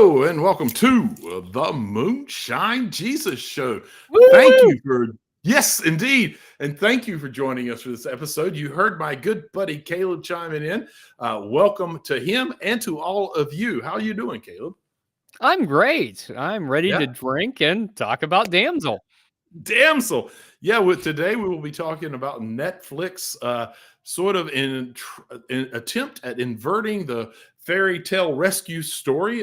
Hello and welcome to the Moonshine Jesus Show. Thank Woo! you for, yes, indeed. And thank you for joining us for this episode. You heard my good buddy Caleb chiming in. Welcome to him and to all of you. How are you doing, Caleb? I'm great. I'm ready Yeah. to drink and talk about Damsel. Damsel. Yeah, today we will be talking about Netflix, sort of in attempt at inverting the fairy tale rescue story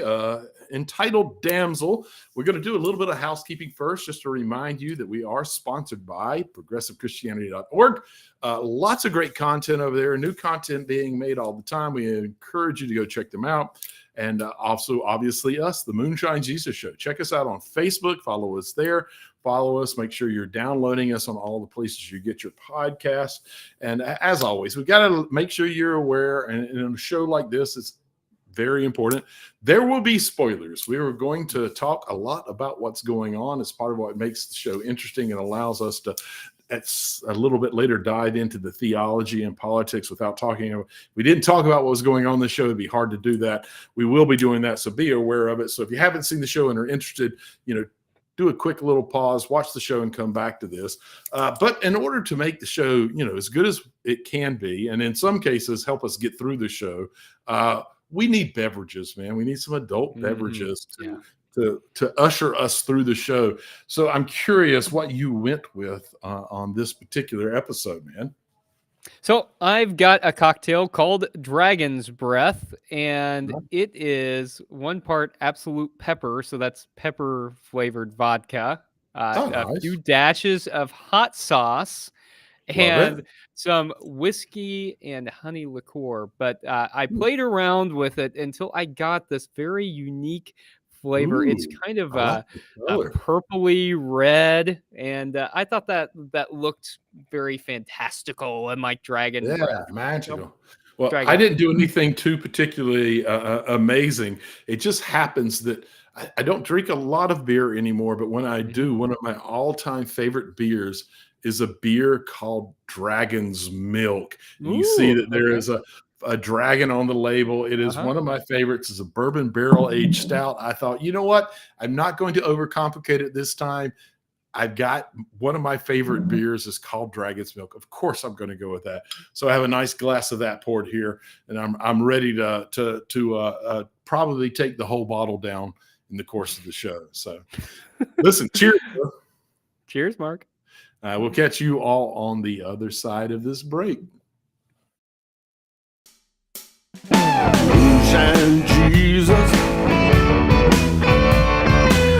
entitled Damsel. We're going to do a little bit of housekeeping first, just to remind you that we are sponsored by progressivechristianity.org. Lots of great content over there, new content being made all the time. We encourage you to go check them out. And also, obviously, us, the Moonshine Jesus Show. Check us out on Facebook. Follow us there. Follow us. Make sure you're downloading us on all the places you get your podcasts. And as always, we've got to make sure you're aware. And in a show like this, it's very important. There will be spoilers. We are going to talk a lot about what's going on. It's part of what makes the show interesting and allows us to a little bit later dive into the theology and politics without talking about, we didn't talk about what was going on in the show. It'd be hard to do that. We will be doing that, so be aware of it. So if you haven't seen the show and are interested, do a quick little pause, watch the show, and come back to this. But in order to make the show, as good as it can be, and in some cases help us get through the show, we need beverages, man. We need some adult beverages to usher us through the show. So I'm curious what you went with on this particular episode, man. So I've got a cocktail called Dragon's Breath, and it is 1 part absolute pepper. So that's pepper flavored vodka, a few dashes of hot sauce, and some whiskey and honey liqueur. But I played around with it until I got this very unique flavor. It's kind of a purpley red, and I thought that looked very fantastical and like dragon breath. Magical. Well, I didn't do anything too particularly amazing. It just happens that I don't drink a lot of beer anymore, but when I do, one of my all-time favorite beers is a beer called Dragon's Milk. And you see that there is a dragon on the label. It is one of my favorites. It's a bourbon barrel-aged stout. I thought, you know what? I'm not going to overcomplicate it this time. I've got one of my favorite beers is called Dragon's Milk. Of course, I'm going to go with that. So I have a nice glass of that poured here, and I'm ready to probably take the whole bottle down in the course of the show. So, listen, cheers. Cheers, Mark. We'll catch you all on the other side of this break. Moonshine Jesus,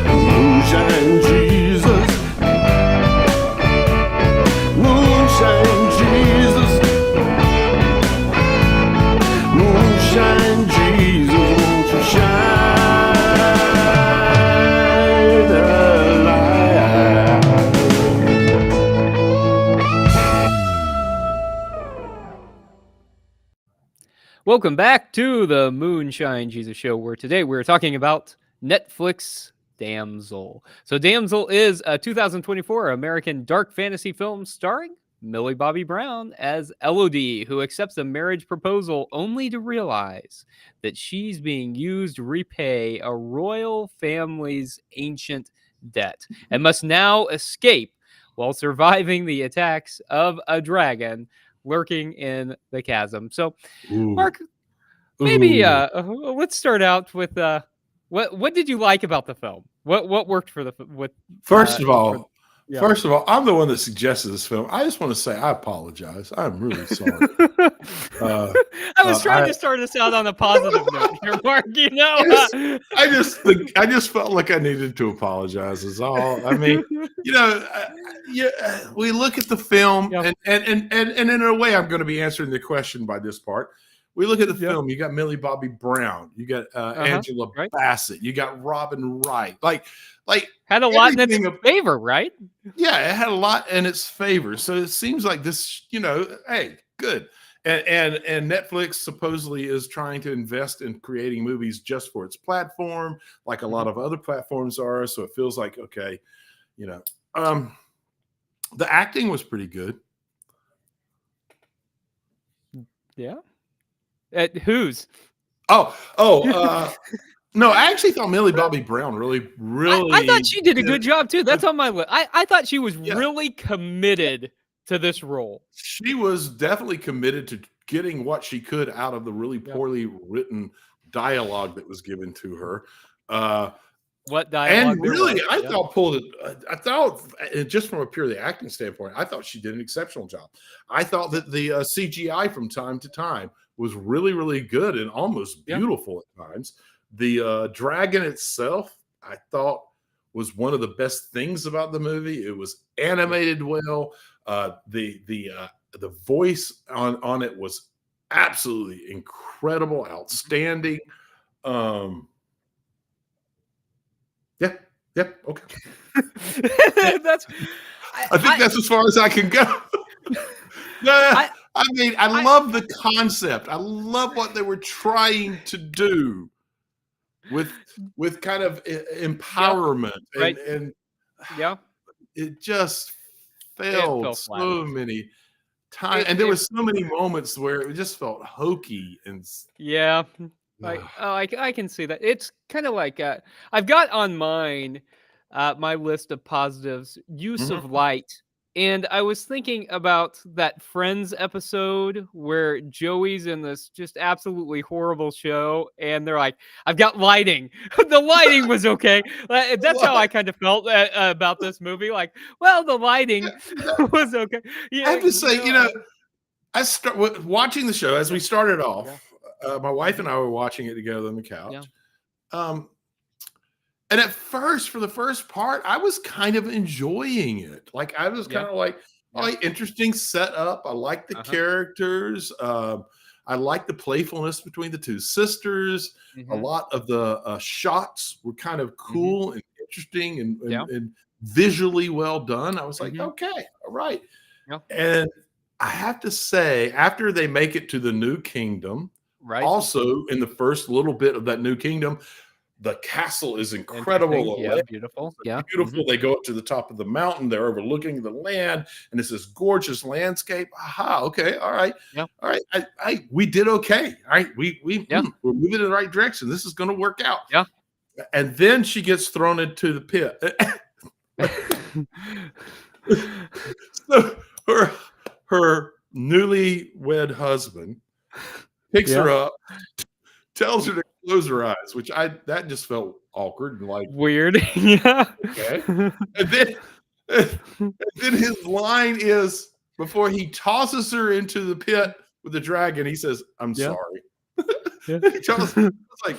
Moonshine Jesus, Moonshine Jesus, Moonshine Jesus, won't you shine a light? Welcome back to the Moonshine Jesus Show, where today we're talking about Netflix Damsel. So Damsel is a 2024 American dark fantasy film starring Millie Bobby Brown as Elodie, who accepts a marriage proposal only to realize that she's being used to repay a royal family's ancient debt and must now escape while surviving the attacks of a dragon lurking in the chasm. So, Mark, maybe let's start out with what did you like about the film? What worked for the First of all, I'm the one that suggested this film. I just want to say I apologize. I'm really sorry. I was trying to start us out on a positive note here, Mark. I just felt like I needed to apologize. Is all. I mean, we look at the film, and in a way, I'm going to be answering the question by this part. We look at the film. You got Millie Bobby Brown. You got Angela Bassett. You got Robin Wright. Like had a lot in its favor, right? Yeah, it had a lot in its favor. So it seems like this, hey, good. And Netflix supposedly is trying to invest in creating movies just for its platform, like a lot of other platforms are. So it feels like, okay, the acting was pretty good. Yeah. Whose? No, I actually thought Millie Bobby Brown really I thought she did a good job too. That's a- on my list. I thought she was yeah. really committed to this role. She was definitely committed to getting what she could out of the really Yeah. poorly written dialogue that was given to her. What dialogue? And there really, was. I Yeah. thought just from a purely acting standpoint, I thought she did an exceptional job. I thought that the CGI from time to time was really, really good and almost Yeah. beautiful at times. The dragon itself, I thought, was one of the best things about the movie. It was animated well. The voice on it was absolutely incredible, outstanding. Yeah, okay. That's. I think that's as far as I can go. No, I mean, I love the concept. I love what they were trying to do with kind of empowerment, Right. and Yeah. it just fell failed flat. so many times, and there were so many moments where it just felt hokey and Yeah. I can see that. It's kind of like I've got on mine my list of positives use Mhm. of light. And I was thinking about that Friends episode where Joey's in this just absolutely horrible show, and they're like, "I've got lighting." The lighting was okay. That's how I kind of felt about this movie. Like, well, the lighting was okay. Yeah, I have to say, I start watching the show as we started off. My wife and I were watching it together on the couch. Yeah. And at first, for the first part, I was kind of enjoying it. Like I was kind of like, oh, interesting setup. I like the characters. I like the playfulness between the two sisters. A lot of the shots were kind of cool and interesting and visually well done. I was like, okay, all right. Yeah. And I have to say, after they make it to the New Kingdom, Right. also in the first little bit of that New Kingdom, the castle is incredible. Yeah, beautiful. Yeah. Beautiful. They go up to the top of the mountain. They're overlooking the land, and it's this gorgeous landscape. Aha. Okay. All right. Yeah. All right. We did okay. All right. We're moving in the right direction. This is going to work out. Yeah. And then she gets thrown into the pit. So her newlywed husband picks her up, tells her to close her eyes, which that just felt awkward and like weird. Yeah. Okay. And then his line is, before he tosses her into the pit with the dragon, he says, "I'm sorry." He tells her, it's like,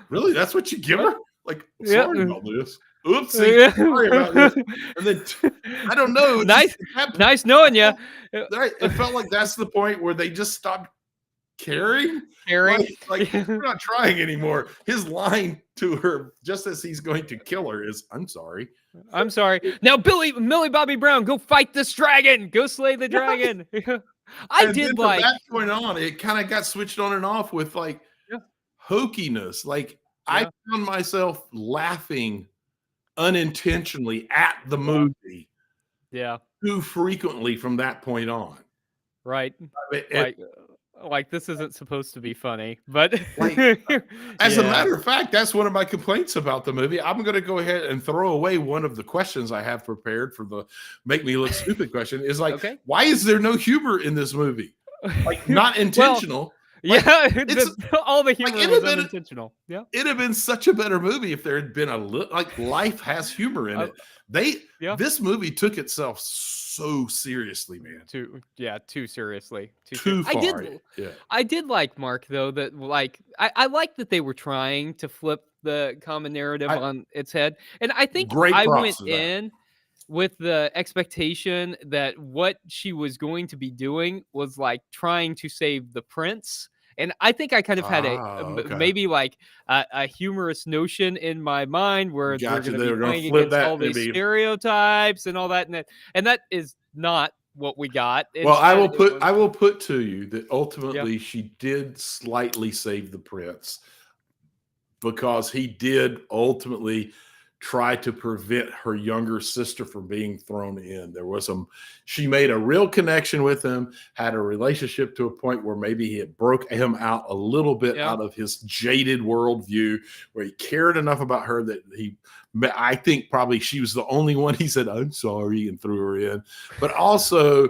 really? That's what you give her? Like, sorry about this. Oopsie. Sorry about this. And then I don't know. Nice knowing you. It felt like that's the point where they just stopped caring. Like we're not trying anymore. His line to her, just as he's going to kill her, is, "I'm sorry." I'm sorry. Now, Millie Bobby Brown, go fight this dragon. Go slay the dragon. From that point on, it kind of got switched on and off with like hokiness. Like I found myself laughing unintentionally at the movie. Yeah. Too frequently from that point on. Right. Like this isn't supposed to be funny, but as a matter of fact, that's one of my complaints about the movie. I'm going to go ahead and throw away one of the questions I have prepared for the make me look stupid question. Is like, why is there no humor in this movie? Like, not intentional. All the humor was unintentional. Yeah, it'd have been such a better movie if there had been life has humor in it. This movie took itself so seriously, man. Too seriously. Too far. I did like, Mark, though, that like I like that they were trying to flip the common narrative on its head. And I think I went in with the expectation that what she was going to be doing was like trying to save the prince. And I think I kind of had maybe like a humorous notion in my mind where they're going to be playing against all these stereotypes and all that, and that is not what we got. Well, I will put to you that ultimately she did slightly save the prince, because he did ultimately try to prevent her younger sister from being thrown in. She made a real connection with him, had a relationship to a point where maybe it broke him out a little bit out of his jaded worldview, where he cared enough about her that I think probably she was the only one he said, "I'm sorry," and threw her in, but also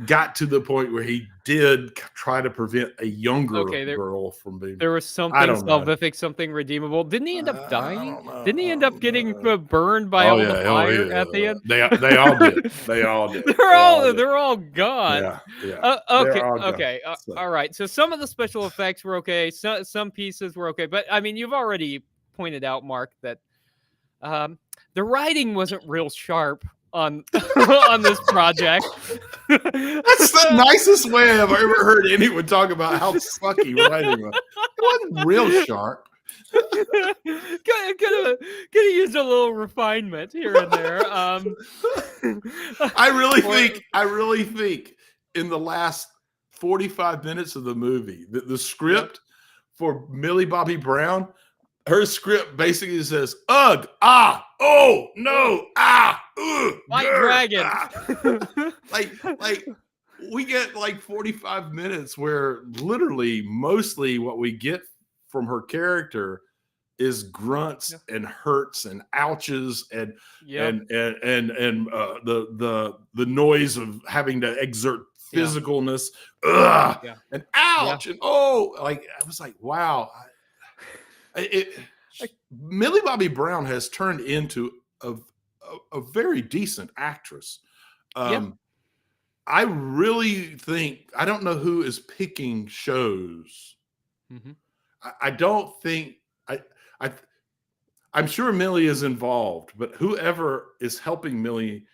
got to the point where he did try to prevent a younger girl from being. There was something salvific, something redeemable. Didn't he end up dying? Didn't he end up getting burned by all the fire at the end? They all did. They all did. They're all gone. Yeah. Okay. All right. So some of the special effects were okay. Some pieces were okay, but I mean, you've already pointed out, Mark, that the writing wasn't real sharp on on this project. That's the nicest way I've ever heard anyone talk about how sucky writing was. It wasn't real sharp. Could have used a little refinement here and there. I really think in the last 45 minutes of the movie, the script for Millie Bobby Brown, her script basically says, "Ugh, ah, oh, no, ah, ugh, white dragon." Ah. like we get like 45 minutes where literally mostly what we get from her character is grunts and hurts and ouches and the noise of having to exert physicalness, and ouch and like I was like, wow. Millie Bobby Brown has turned into a very decent actress. I really think, I don't know who is picking shows. I don't think, I'm sure Millie is involved, but whoever is helping Millie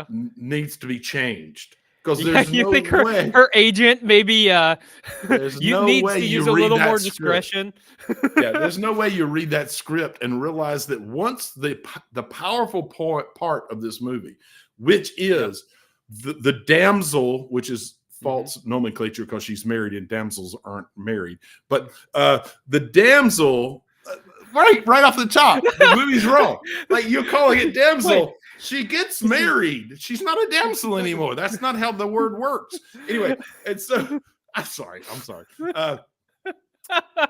needs to be changed. Because there's no think way her agent maybe there's you no needs way to you use a read little that more script. discretion. There's no way you read that script and realize that once the powerful part of this movie, which is the damsel, which is false nomenclature because she's married and damsels aren't married, but the damsel, right off the top, the movie's wrong. Like, you're calling it damsel. Wait. She gets married. She's not a damsel anymore. That's not how the word works. Anyway, and so I'm sorry.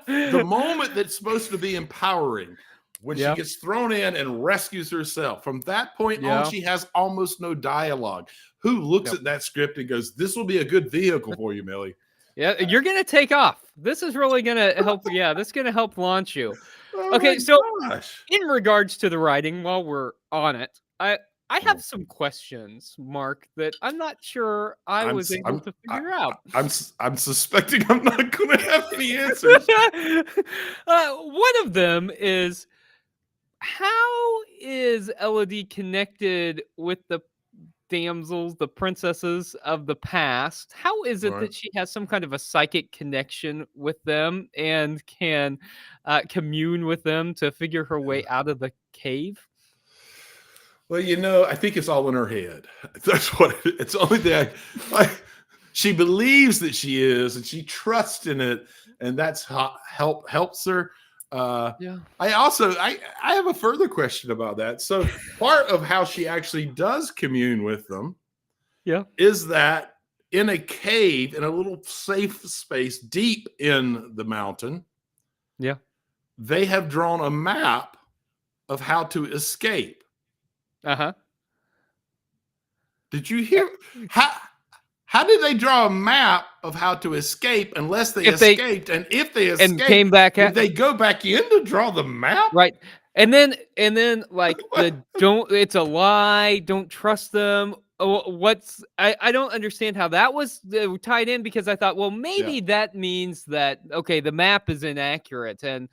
The moment that's supposed to be empowering, when she gets thrown in and rescues herself, from that point on, she has almost no dialogue. Who looks at that script and goes, "This will be a good vehicle for you, Millie"? Yeah, you're gonna take off. This is really gonna help. Yeah, this is gonna help launch you. Okay, so in regards to the writing, while we're on it, I have some questions, Mark, that I'm not sure I was able to figure out. I'm suspecting I'm not going to have any answers. One of them is, how is Elodie connected with the damsels, the princesses of the past? How is it that she has some kind of a psychic connection with them and can commune with them to figure her way out of the cave? Well, I think it's all in her head. That's what it's the only thing. She believes that she is, and she trusts in it, and that's how helps her. I have a further question about that. So part of how she actually does commune with them, is that in a cave, in a little safe space deep in the mountain, they have drawn a map of how to escape. Did you hear how did they draw a map of how to escape unless they escaped? And if they escaped and came back did they go back in to draw the map? Right. And then like it's a lie, don't trust them. I don't understand how that was tied in, because I thought, well, maybe that means that, okay, the map is inaccurate. And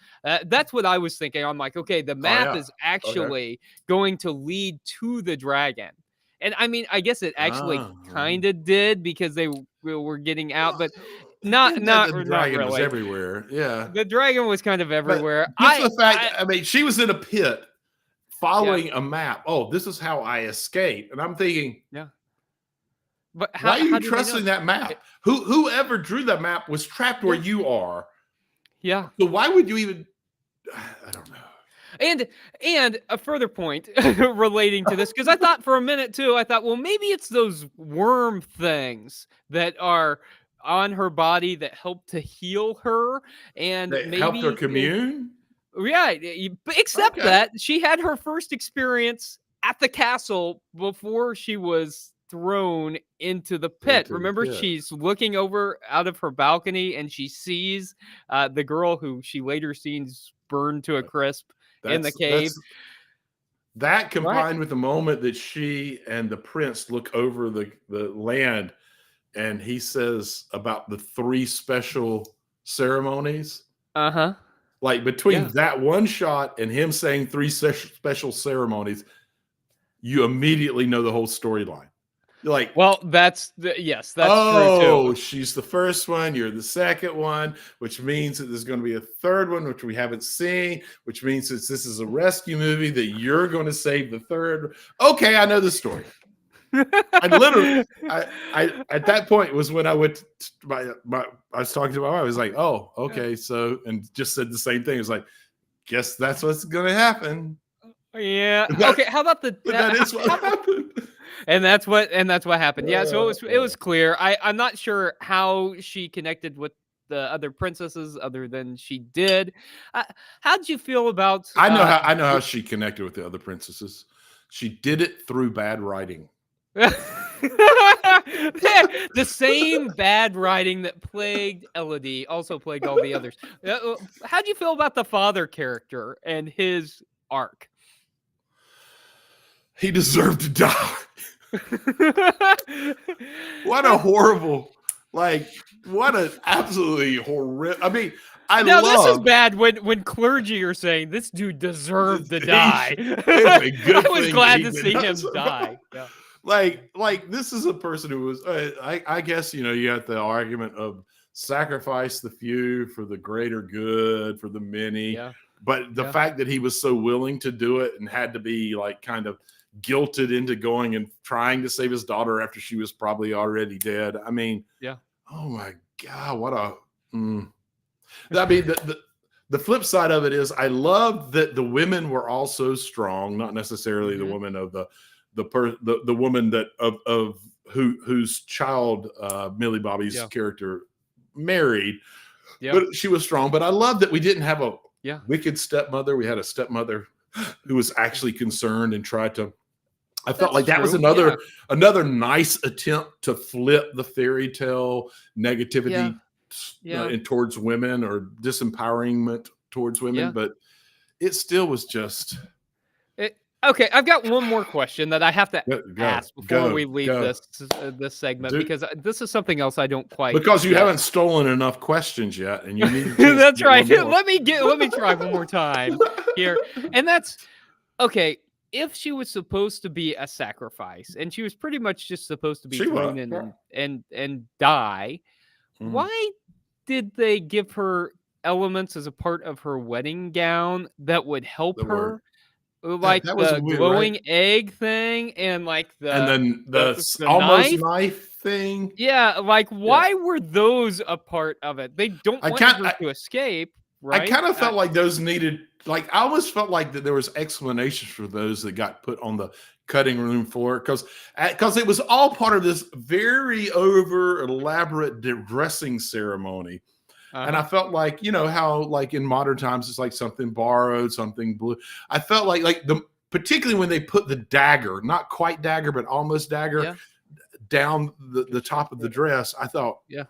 that's what I was thinking. I'm like, okay, the map is actually going to lead to the dragon. And I mean, I guess it actually kind of did, because they were getting out, but not the dragon really. Was everywhere. Yeah. The dragon was kind of everywhere. I mean, she was in a pit following a map. Oh, this is how I escape. And I'm thinking, but why are you trusting that map? Whoever drew that map was trapped where you are. Yeah. So why would you even? I don't know. And a further point relating to this, because I thought for a minute too, I thought, well, maybe it's those worm things that are on her body that help to heal her, and They helped her maybe commune. yeah, except Okay. that she had her first experience at the castle before she was thrown into the pit. Into the Remember, pit. she's looking over out of her balcony and she sees the girl who she later sees burned to a crisp in the cave. That Right? combined with the moment that she and the prince look over the land, and he says about the 3 special ceremonies. Uh-huh. Like between Yeah. that one shot and him saying 3 special ceremonies, you immediately know the whole storyline. You're like, Well, yes, that's true oh, too. she's the first one, you're the second one, which means that there's going to be a third one, which we haven't seen, which means that this is a rescue movie that you're going to save the third. Okay, I know the story. I literally, I at that point was when I went to I was talking to my wife. I was like, oh, okay, so, and just said the same thing. It was like, guess that's what's going to happen. Yeah. That- Okay. How about the? But that is what how about- happened. and that's what happened. Yeah. So it was Uh, clear. I'm not sure how she connected with the other princesses other than she did. How'd you feel about? I know how she connected with the other princesses. She did it through bad writing. The same bad writing that plagued Elodie also plagued all the others. How do you feel about the father character and his arc? He deserved to die. What a horrible, like, what an absolutely horrific. I mean, Now this is love. bad when clergy are saying this dude deserved to He- die. it's a good I was thing glad he to did see not him survive. die. Yeah. Like this is a person who was, I guess, you know, you got the argument of sacrifice the few for the greater good for the many. Yeah. But the Yeah. fact that he was so willing to do it and had to be like kind of guilted into going and trying to save his daughter after she was probably already dead. I mean, Yeah. oh my God, what a. I mean, the flip side of it is I love that the women were all so strong, not necessarily the Mhm. woman of the woman that of whose child Millie Bobby's Yeah. character married, Yeah. but she was strong. But I love that we didn't have a Yeah. wicked stepmother. We had a stepmother who was actually concerned and tried to. I felt That's like that was true, another nice attempt to flip the fairy tale negativity Yeah. in towards women or disempowerment towards women, Yeah. but it still was just Okay, I've got one more question that I have to go, ask before we leave go. this segment, Do- because this is something else I don't quite because you get. haven't stolen enough questions yet, and you need. That's right. Let me try one more time here, and that's okay. If she was supposed to be a sacrifice, and she was pretty much just supposed to be She thrown was, in yeah. and die, Mhm. why did they give her elements as a part of her wedding gown that would help The her? word. Like that was the weird, glowing right? egg thing, and like And then the the almost knife? knife thing. Yeah, like why were those a part of it? They don't I want can't- her to escape, right? I kind of felt like those needed, like I almost felt like that there was explanations for those that got put on the cutting room floor because it was all part of this very over elaborate dressing ceremony. And I felt like, you know, how like in modern times it's like something borrowed, something blue. I felt like particularly when they put the dagger, not quite dagger, but almost dagger down the top of the dress. I thought, Yeah.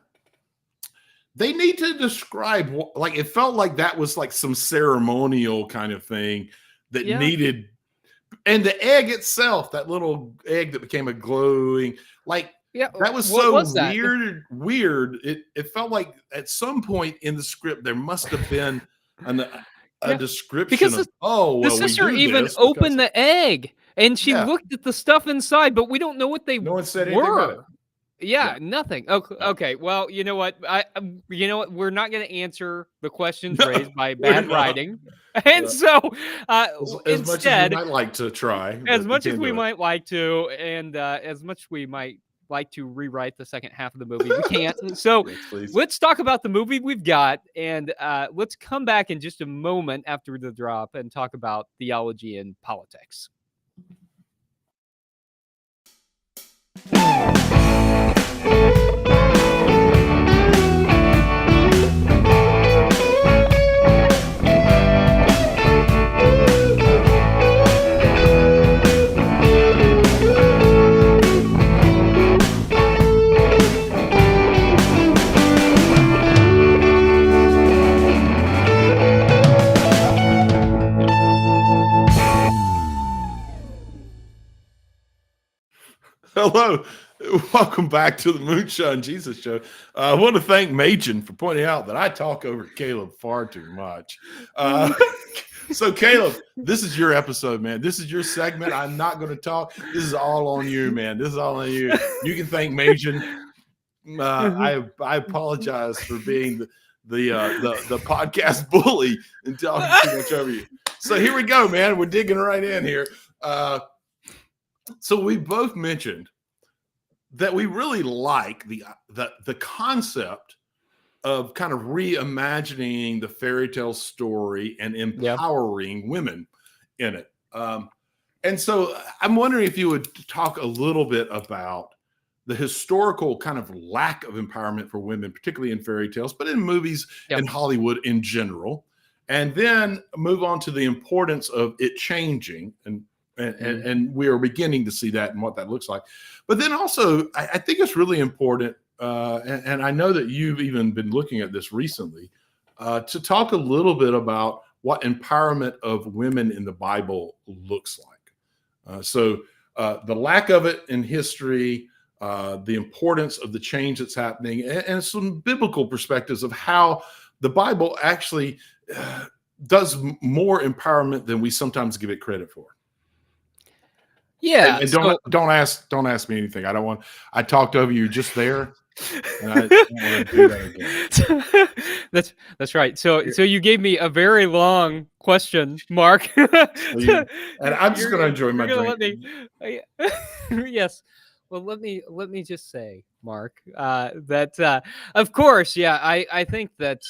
they need to describe, like, it felt like that was like some ceremonial kind of thing that needed, and the egg itself, that little egg that became a glowing, like, that was what so was that? weird. It felt like at some point in the script there must have been a description Because of, oh, well, the we sister do even this opened the egg and she Yeah. looked at the stuff inside, but we don't know what they No one said anything about it. were. Yeah, nothing. Okay, well, you know what? We're not going to answer the questions raised by bad not. writing, and so as much as instead, we might like to try, as but much we as can't we do it. might like to, and as much we might like to rewrite the second half of the movie, we can't. So Yes, please. let's talk about the movie we've got, and let's come back in just a moment after the drop and talk about theology and politics. Hello, welcome back to the Moonshine Jesus Show. I want to thank Machen for pointing out that I talk over Caleb far too much. So, Caleb, this is your episode, man. This is your segment. I'm not going to talk. This is all on you, man. This is all on you. You can thank Machen. I apologize for being the podcast bully and talking too much over you. So here we go, man. We're digging right in here. So we both mentioned that we really like the concept of kind of reimagining the fairy tale story and empowering women in it. And so I'm wondering if you would talk a little bit about the historical kind of lack of empowerment for women, particularly in fairy tales, but in movies and Hollywood in general, and then move on to the importance of it changing. And we are beginning to see that and what that looks like. But then also, I think it's really important, and I know that you've even been looking at this recently, to talk a little bit about what empowerment of women in the Bible looks like. So the lack of it in history, the importance of the change that's happening, and some biblical perspectives of how the Bible actually does more empowerment than we sometimes give it credit for. Yeah, and don't ask me anything. I talked over you just there, and I don't want to do that again. That's right. So you gave me a very long question, Mark. And I'm just going to enjoy my drink. Yes. Well, let me just say, Mark, that of course, I think that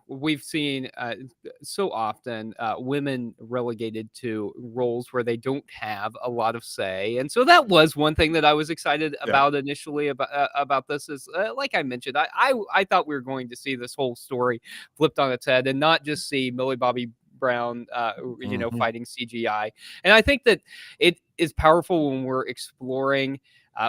we've seen so often women relegated to roles where they don't have a lot of say, and so that was one thing that I was excited about initially about this. Is like I mentioned, I thought we were going to see this whole story flipped on its head and not just see Millie Bobby Brown, fighting CGI, and I think that it is powerful when we're exploring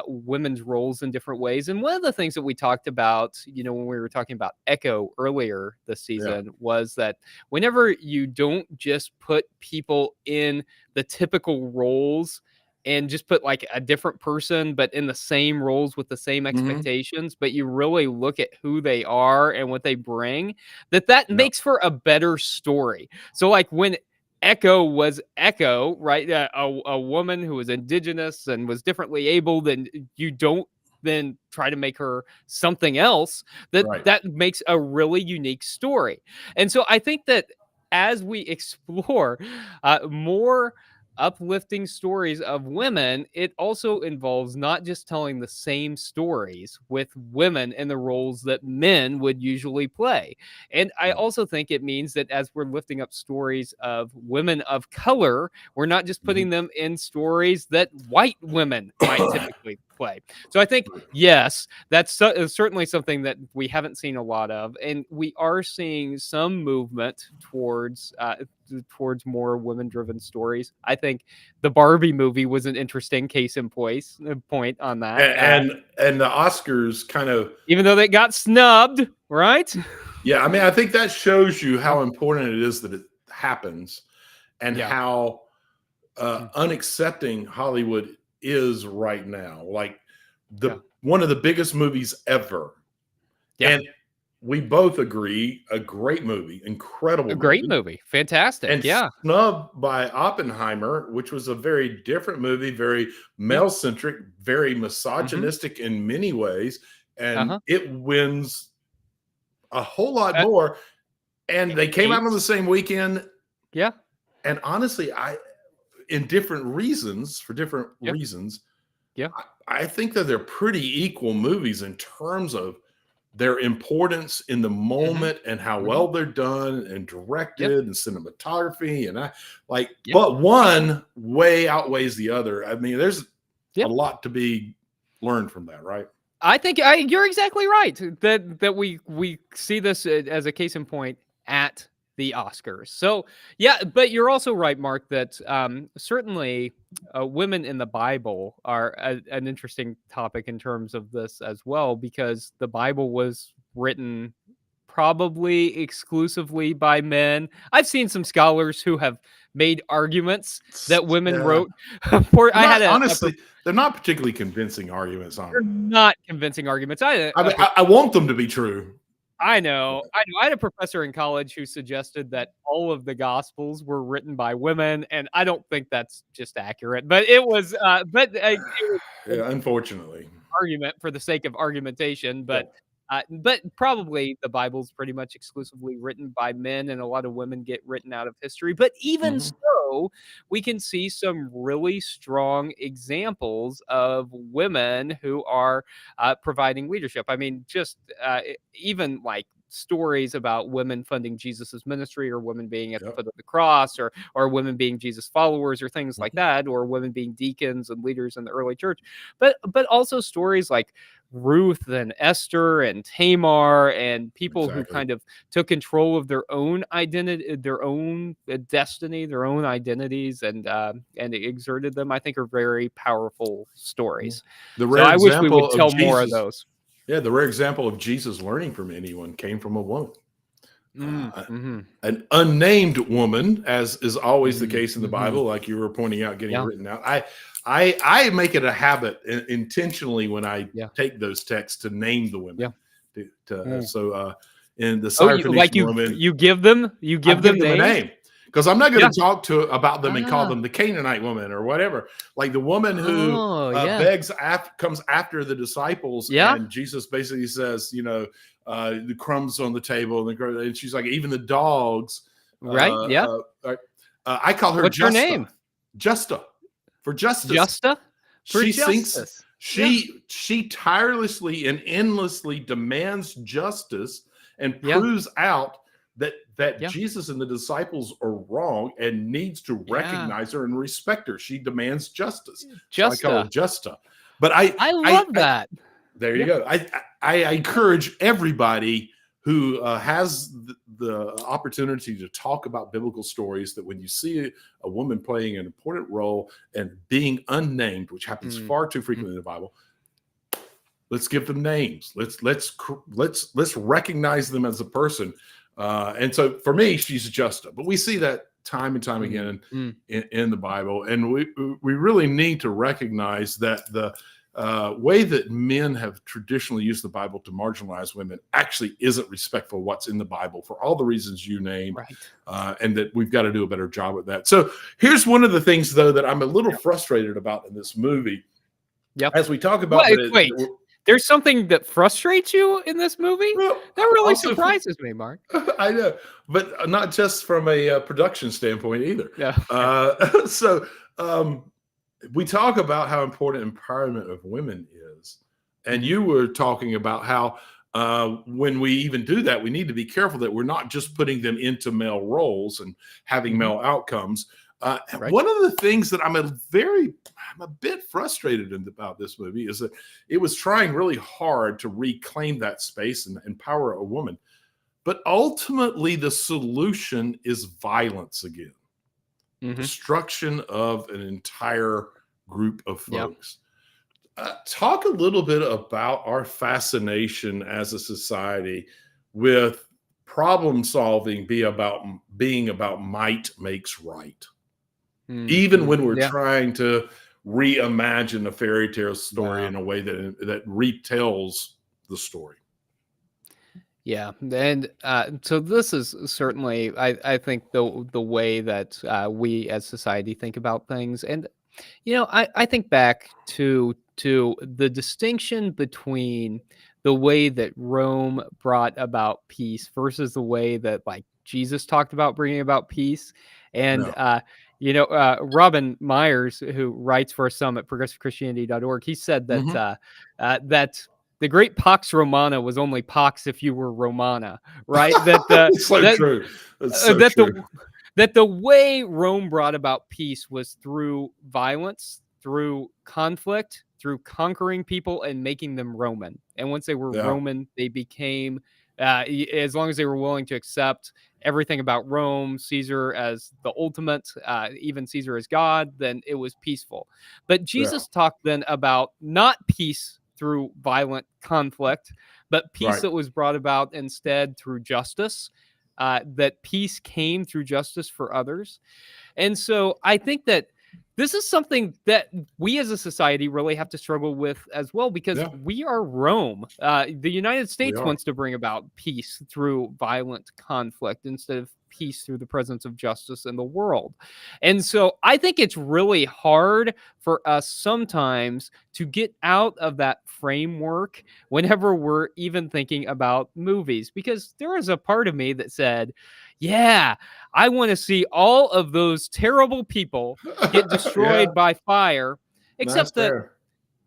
women's roles in different ways. And one of the things that we talked about, when we were talking about Echo earlier this season, was that whenever you don't just put people in the typical roles and just put like a different person, but in the same roles with the same expectations, but you really look at who they are and what they bring, that makes for a better story. So like when Echo was Echo, right? A woman who was indigenous and was differently abled, and you don't then try to make her something else. That makes a really unique story. And so I think that as we explore more uplifting stories of women, it also involves not just telling the same stories with women in the roles that men would usually play. And I also think it means that as we're lifting up stories of women of color, we're not just putting them in stories that white women might typically play. So I think, yes, that's certainly something that we haven't seen a lot of, and we are seeing some movement towards more women-driven stories. I think the Barbie movie was an interesting case in point on that. And the Oscars kind of, even though they got snubbed, right? Yeah, I mean, I think that shows you how important it is that it happens, and how unaccepting Hollywood is right now. Like one of the biggest movies ever. And we both agree, a great movie, incredible great movie. Fantastic. And snubbed by Oppenheimer, which was a very different movie, very male-centric, very misogynistic in many ways. And it wins a whole lot more. And they came out on the same weekend. Yeah. And honestly, in different reasons, for different reasons, I think that they're pretty equal movies in terms of their importance in the Mhm. moment and how Mhm. well they're done and Yep. directed and cinematography and Yep. but one way outweighs the other. I mean, there's a Yep. lot to be learned from that, right? I think you're exactly right. That we see this as a case in point at the Oscars. So yeah, but you're also right, Mark, that certainly women in the Bible are an interesting topic in terms of this as well, because the Bible was written probably exclusively by men. I've seen some scholars who have made arguments that women Yeah. wrote. For They're I not had honestly, they're not particularly convincing arguments on they're it. not convincing arguments. I mean, I want them to be true. I know. I had a professor in college who suggested that all of the gospels were written by women, and I don't think that's just accurate. But it was, it was an Yeah, unfortunately. argument for the sake of argumentation. Yeah. But probably the Bible's pretty much exclusively written by men, and a lot of women get written out of history. But even Mhm. so, we can see some really strong examples of women who are providing leadership. I mean, just even like stories about women funding Jesus's ministry, or women being at the Yep. foot of the cross, or women being Jesus followers, or things like Mhm. that, or women being deacons and leaders in the early church. But also stories like Ruth and Esther and Tamar, and people who Exactly. kind of took control of their own identity, their own destiny, their own identities, and exerted them. I think are very powerful Yeah. stories. The So rare I wish we would example of tell more of Jesus those. Yeah, the rare example of Jesus learning from anyone came from a woman. Mm, Uh, mhm, an unnamed woman, as is always the mm, case in the mhm. Bible, like you were pointing out, getting Yeah, written out. I make it a habit intentionally when I yeah, take those texts to name the yeah. women. To, Mm. so in the Oh, like Syrophoenician woman, you I give give them them a names? name because I'm not Yeah. going to talk to about them and call Ah. them the Canaanite woman or whatever. Like the woman who Oh, yeah. comes after the disciples, Yeah. and Jesus basically says, the crumbs on the table, and she's like, even the dogs. Right. Yeah. I call her What's her Justa, name? Justa for justice. Justa for She thinks justice. Yeah. she tirelessly and endlessly demands justice and Yeah. proves out that Yeah. Jesus and the disciples are wrong and needs to Yeah. recognize her and respect her. She demands justice. So I call her Justa. Justa. But I I I, love I that. there you Yeah. go. I encourage everybody who has the opportunity to talk about biblical stories, that when you see a woman playing an important role and being unnamed, which happens Mm, far too mm, frequently in the Bible, let's give them names. Let's recognize them as a person. And so for me, she's Justa. But we see that time and time mm, again mm. in the Bible, and we really need to recognize that the way that men have traditionally used the Bible to marginalize women actually isn't respectful of what's in the Bible for all the reasons you named, Right. and that we've got to do a better job with that. So here's one of the things, though, that I'm a little Yeah. frustrated about in this movie, Yep. as we talk about Wait. There's something that frustrates you in this movie? well, That really also surprises me, Mark. I know, but not just from a production standpoint either. Yeah. So we talk about how important empowerment of women is, and Mhm. you were talking about how when we even do that, we need to be careful that we're not just putting them into male roles and having Mhm. male outcomes. Right. One of the things that I'm a bit frustrated about this movie is that it was trying really hard to reclaim that space and empower a woman. But ultimately, the solution is violence again, Mhm. destruction of an entire group of Yeah. folks. Talk a little bit about our fascination as a society with problem solving, being about might makes right, Mm, even mm. when we're Yeah. trying to reimagine a fairy tale story Wow. in a way that retells the story. Yeah, and so this is certainly, I think, the way that we as society think about things. And I think back to the distinction between the way that Rome brought about peace versus the way that, like, Jesus talked about bringing about peace. And No. Robin Myers, who writes for some at progressivechristianity.org, he said that that the great Pax Romana was only Pax if you were Romana, right? It's so true. It's so true. That the way Rome brought about peace was through violence, through conflict, through conquering people and making them Roman. And once they were Roman, they became, as long as they were willing to accept everything about Rome, Caesar as the ultimate, even Caesar as God, then it was peaceful. But Jesus talked then about not peace through violent conflict, but peace that was brought about instead through justice, that peace came through justice for others. And so I think that this is something that we as a society really have to struggle with as well, because we are Rome. The United States wants to bring about peace through violent conflict instead of peace through the presence of justice in the world. And so I think it's really hard for us sometimes to get out of that framework whenever we're even thinking about movies, because there is a part of me that said, yeah, I want to see all of those terrible people get destroyed by fire, except that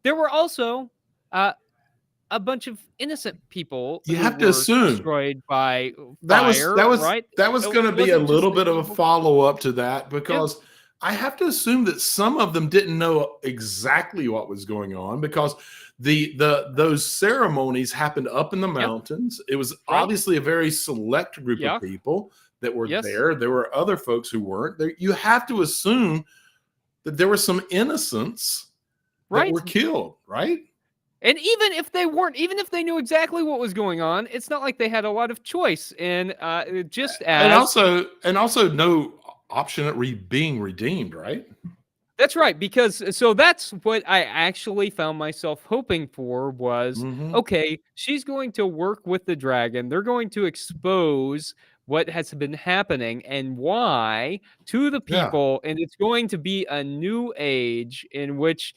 there were also a bunch of innocent people you have to assume destroyed by fire, right? That was going to be a little bit of a follow-up to that, because I have to assume that some of them didn't know exactly what was going on, because those ceremonies happened up in the mountains. It was obviously a very select group of people that were there. There were other folks who weren't there. You have to assume that there was some innocents that were killed, right? And even if they weren't, even if they knew exactly what was going on, it's not like they had a lot of choice. And and also no option at being redeemed, right? That's right, because so that's what I actually found myself hoping for was, okay, she's going to work with the dragon. They're going to expose what has been happening and why to the people, and it's going to be a new age in which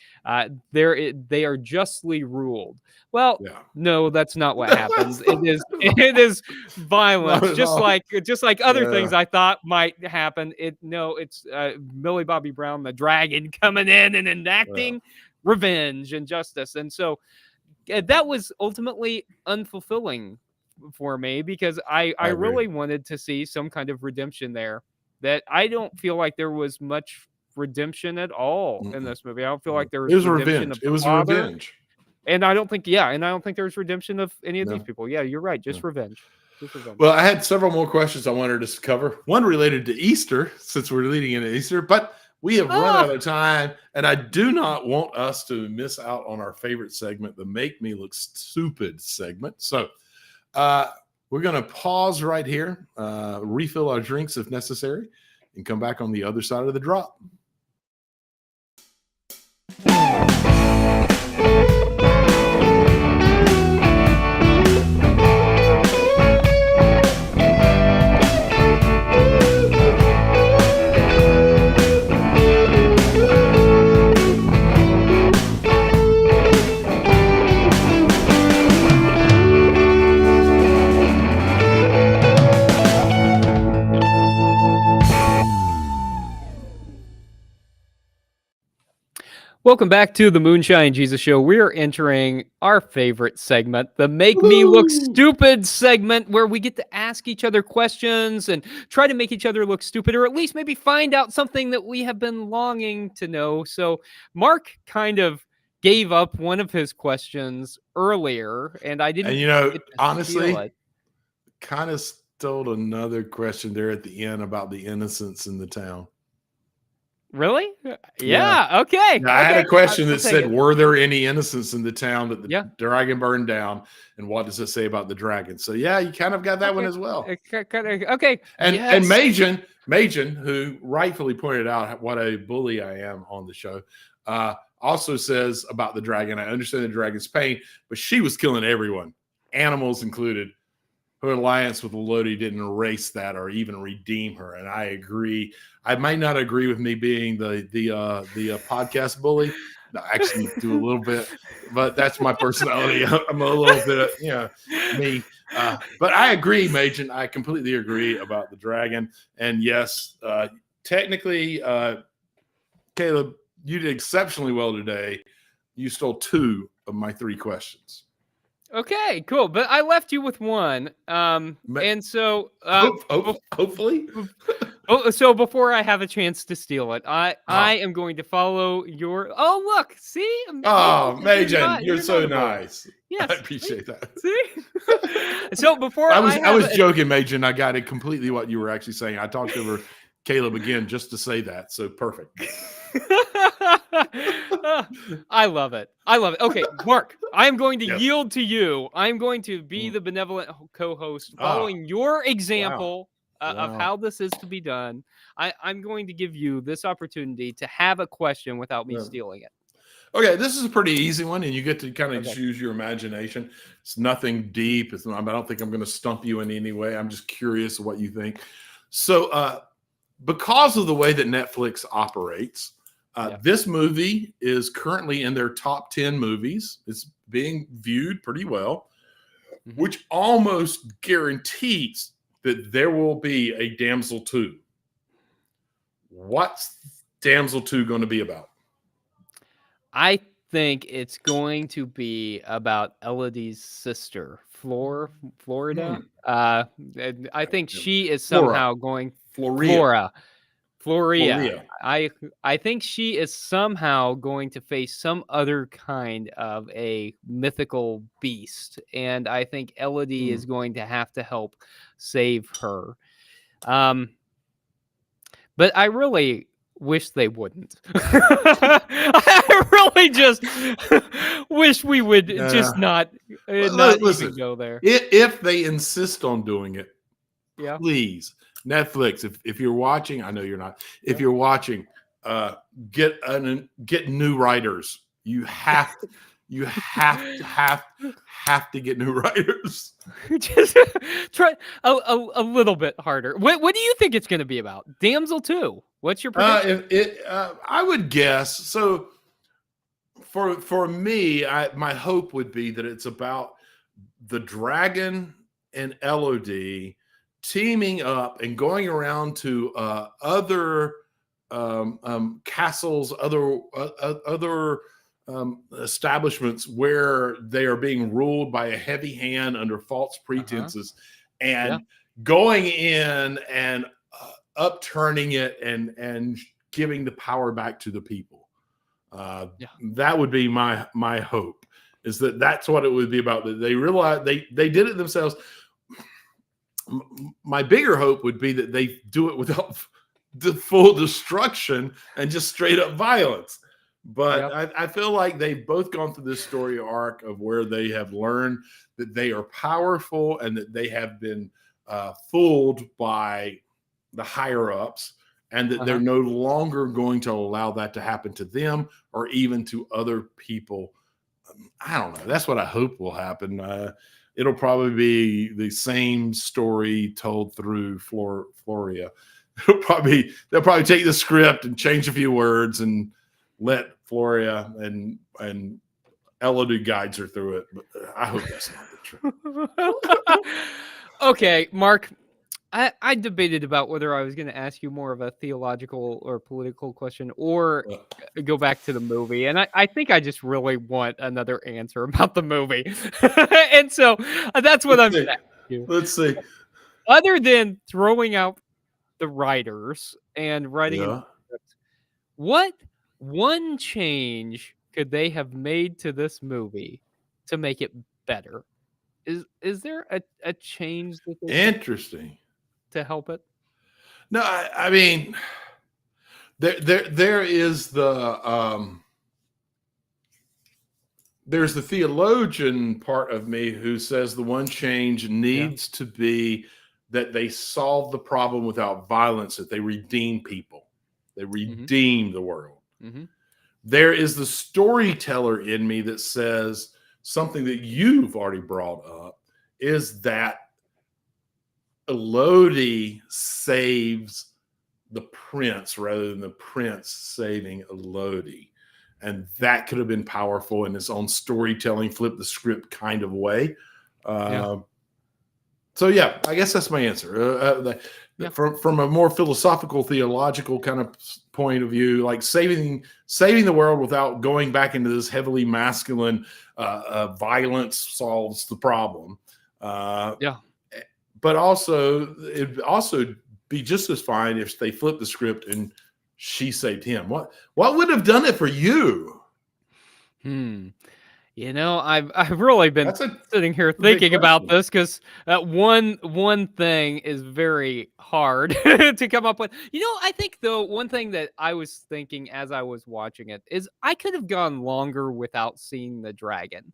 they are justly ruled. Well, no, that's not what happens. It is violence, just like other things I thought might happen. It's Millie Bobby Brown, the dragon, coming in and enacting revenge and justice, and so that was ultimately unfulfilling for me, because I really wanted to see some kind of redemption there. That I don't feel like there was much redemption at all in this movie. I don't feel like there was revenge. It was revenge. And I don't think there's redemption of any of these people. Yeah, you're right. Just revenge. Well, I had several more questions I wanted to cover. One related to Easter, since we're leading into Easter, but we have run out of time, and I do not want us to miss out on our favorite segment, the Make Me Look Stupid segment. So we're going to pause right here, refill our drinks if necessary, and come back on the other side of the drop. Welcome back to the Moonshine Jesus Show. We're entering our favorite segment, the Make Me Look Stupid segment, where we get to ask each other questions and try to make each other look stupid, or at least maybe find out something that we have been longing to know. So Mark kind of gave up one of his questions earlier, and I didn't. And honestly, kind of stole another question there at the end about the innocents in the town. Really? Yeah. Okay. Now, I had a question that said, were there any innocents in the town that the dragon burned down? And what does it say about the dragon? So, yeah, you kind of got that one as well. Okay. And Machen, who rightfully pointed out what a bully I am on the show, also says about the dragon, I understand the dragon's pain, but she was killing everyone, animals included. Her alliance with Lodi didn't erase that or even redeem her, and I agree. I might not agree with me being the podcast bully. I actually do a little bit, but that's my personality. I'm a little bit, me. But I agree, Machen. I completely agree about the dragon. And yes, technically, Caleb, you did exceptionally well today. You stole 2 of my 3 questions. Okay, cool. But I left you with one. And so Hopefully. so before I have a chance to steal it, I am going to follow your. Oh, look, see. Oh, Majin, you're so notable. nice. Yes, I appreciate that. See. So before I was joking, Majin. I got it completely what you were actually saying. I talked over Caleb again just to say that. So perfect. I love it. I love it. Okay, Mark, I am going to yield to you. I'm going to be the benevolent co-host following your example of how this is to be done. I'm going to give you this opportunity to have a question without me stealing it. Okay, this is a pretty easy one, and you get to kind of just use your imagination. It's nothing deep. I don't think I'm going to stump you in any way. I'm just curious what you think. So, because of the way that Netflix operates, this movie is currently in their top 10 movies. It's being viewed pretty well, which almost guarantees that there will be a Damsel 2. What's Damsel 2 going to be about? I think it's going to be about Elodie's sister, Florida. I think she is somehow going Floria. I think she is somehow going to face some other kind of a mythical beast, and I think Elodie is going to have to help save her. But I really wish they wouldn't. I really just wish we would just not listen, even go there. If they insist on doing it, yeah, please, Netflix, if you're watching, I know you're not. If you're watching, get new writers. You have to get new writers. Just try a little bit harder. What do you think it's going to be about? Damsel 2. What's your prediction? I would guess so. For me, my hope would be that it's about the dragon and Elodie teaming up and going around to other castles, other establishments where they are being ruled by a heavy hand under false pretenses, and going in and upturning it and giving the power back to the people. That would be my hope, is that's what it would be about. That they realize they did it themselves. My bigger hope would be that they do it without the full destruction and just straight up violence. But I feel like they've both gone through this story arc of where they have learned that they are powerful and that they have been fooled by the higher ups, and that they're no longer going to allow that to happen to them or even to other people. I don't know. That's what I hope will happen. It'll probably be the same story told through Floria. They'll probably take the script and change a few words and let Floria and Elodie guides her through it. But I hope that's not the truth. Okay, Mark. I debated about whether I was going to ask you more of a theological or political question or go back to the movie. And I think I just really want another answer about the movie. And so that's what I'm going to ask you. Let's see. Other than throwing out the writers and writing a script, what one change could they have made to this movie to make it better? Is there a change that they interesting to help it? No, I mean, there is there's the theologian part of me who says the one change needs to be that they solve the problem without violence, that they redeem people, they redeem the world. There is the storyteller in me that says something that you've already brought up, is that Elodie saves the prince rather than the prince saving Elodie. And that could have been powerful in its own storytelling, flip the script kind of way. So, yeah, I guess that's my answer. Yeah. from a more philosophical, theological kind of point of view, like saving the world without going back into this heavily masculine violence solves the problem. Yeah. But also, it'd also be just as fine if they flipped the script and she saved him. What would have done it for you? You know, I've really been That's a sitting here big thinking about question. this because one thing is very hard to come up with. You know, I think though one thing that I was thinking as I was watching it is I could have gone longer without seeing the dragon.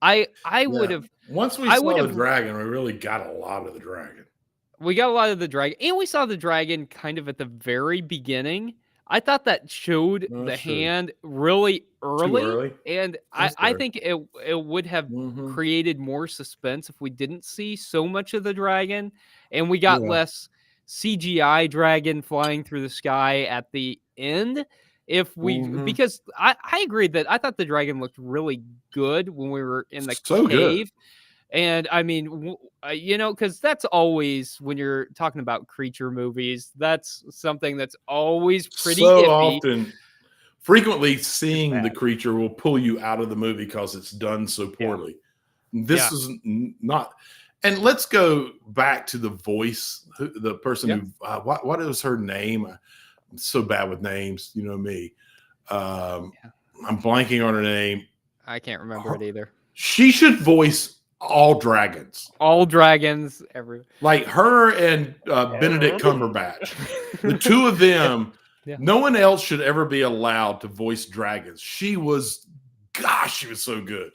I would Yeah. have Once we I would saw the have dragon, we really got a lot of the dragon. we got a lot of the dragon, and we saw the dragon kind of at the very beginning. I thought that showed No, the that's true. hand really Too early, early. and That's I fair. think it would have Mhm. created more suspense if we didn't see so much of the dragon, and we got Yeah. less CGI dragon flying through the sky at the end. If we Mhm. Because I agreed that I thought the dragon looked really good when we were in the So good. cave. And I mean, you know, because that's always when you're talking about creature movies, that's something that's always pretty So iffy. often, frequently It's seeing the bad. creature will pull you out of the movie because it's done so Yeah. poorly. This Yeah. is not. And let's go back to the voice, the person Yeah. who, what is her name? I'm so bad with names, you know me. Yeah. I'm blanking on her name. I can't remember it either. She should voice all dragons, All dragons, like her and Benedict Cumberbatch. The two of them, Yeah. no one else should ever be allowed to voice dragons. She was so good.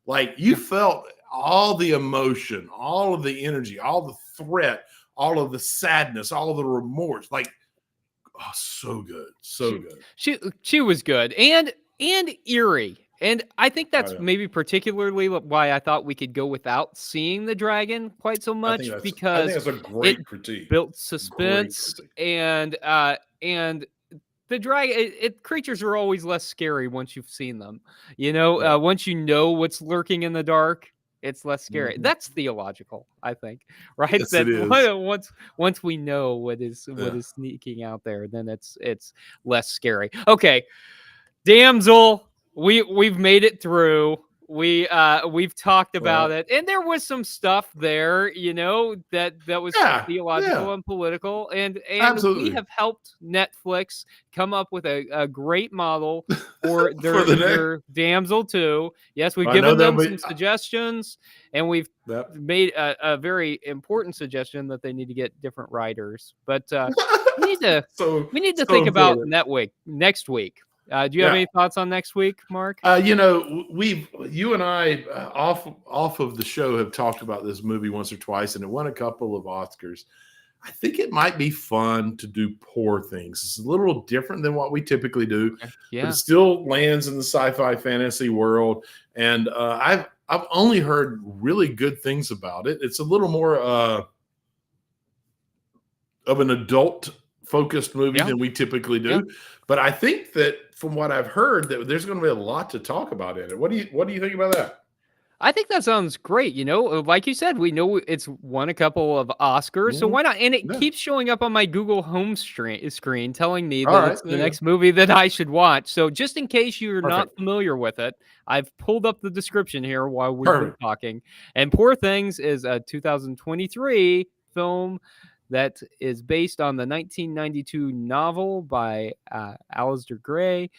Like you felt all the emotion, all of the energy, all the threat, all of the sadness, all of the remorse. Like, oh, so good, so good. She was good and eerie. And I think that's yeah. maybe particularly why I thought we could go without seeing the dragon quite so I much think because that's a great critique. built suspense critique. and the dragon creatures are always less scary once you've seen them. You know, Yeah. once you know what's lurking in the dark, it's less scary. Mhm. That's theological, I think, right? Yes, That it is. once we know what is Yeah. sneaking out there, then it's less scary. Okay, Damsel, we've made it through. We've talked about Well, it, and there was some stuff there, you know, that was yeah, theological yeah, and political, and we absolutely. have helped Netflix come up with a great model for For the next, their Damsel 2. Yes, we've I know given them that'll be. some suggestions, and we've Yep. made a very important suggestion that they need to get different writers. But we need to so think about important. next week. Do you have Yeah. any thoughts on next week, Mark? You know, you and I off of the show have talked about this movie once or twice, and it won a couple of Oscars. I think it might be fun to do Poor Things. It's a little different than what we typically do, but Yeah. it still lands in the sci-fi fantasy world. And I've only heard really good things about it. It's a little more of an adult focused movie Yeah. than we typically do. Yeah. But I think that from what I've heard, that there's going to be a lot to talk about in it. What do you think about that? I think that sounds great. You know, like you said, we know it's won a couple of Oscars, so Mhm. why not? And it Yeah. keeps showing up on my Google Home screen telling me All that right. it's the Yeah. next movie that I should watch. So just in case you're not Perfect. familiar with it, I've pulled up the description here while we've been Perfect. talking. And Poor Things is a 2023 film that is based on the 1992 novel by Alasdair Gray,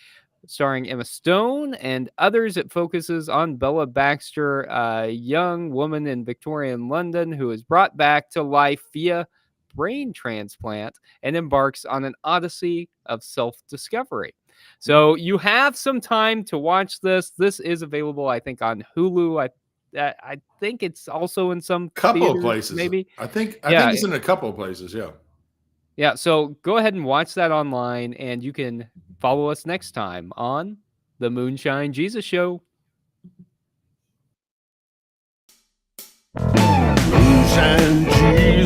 starring Emma Stone and others. It focuses on Bella Baxter, a young woman in Victorian London who is brought back to life via brain transplant and embarks on an odyssey of self-discovery. So you have some time to watch this. This is available, I think, on Hulu. I think it's also in some Couple of theaters, places. maybe. I think Yeah. it's in a couple of places. Yeah. Yeah, so go ahead and watch that online, and you can follow us next time on the Moonshine Jesus Show. Moonshine Jesus.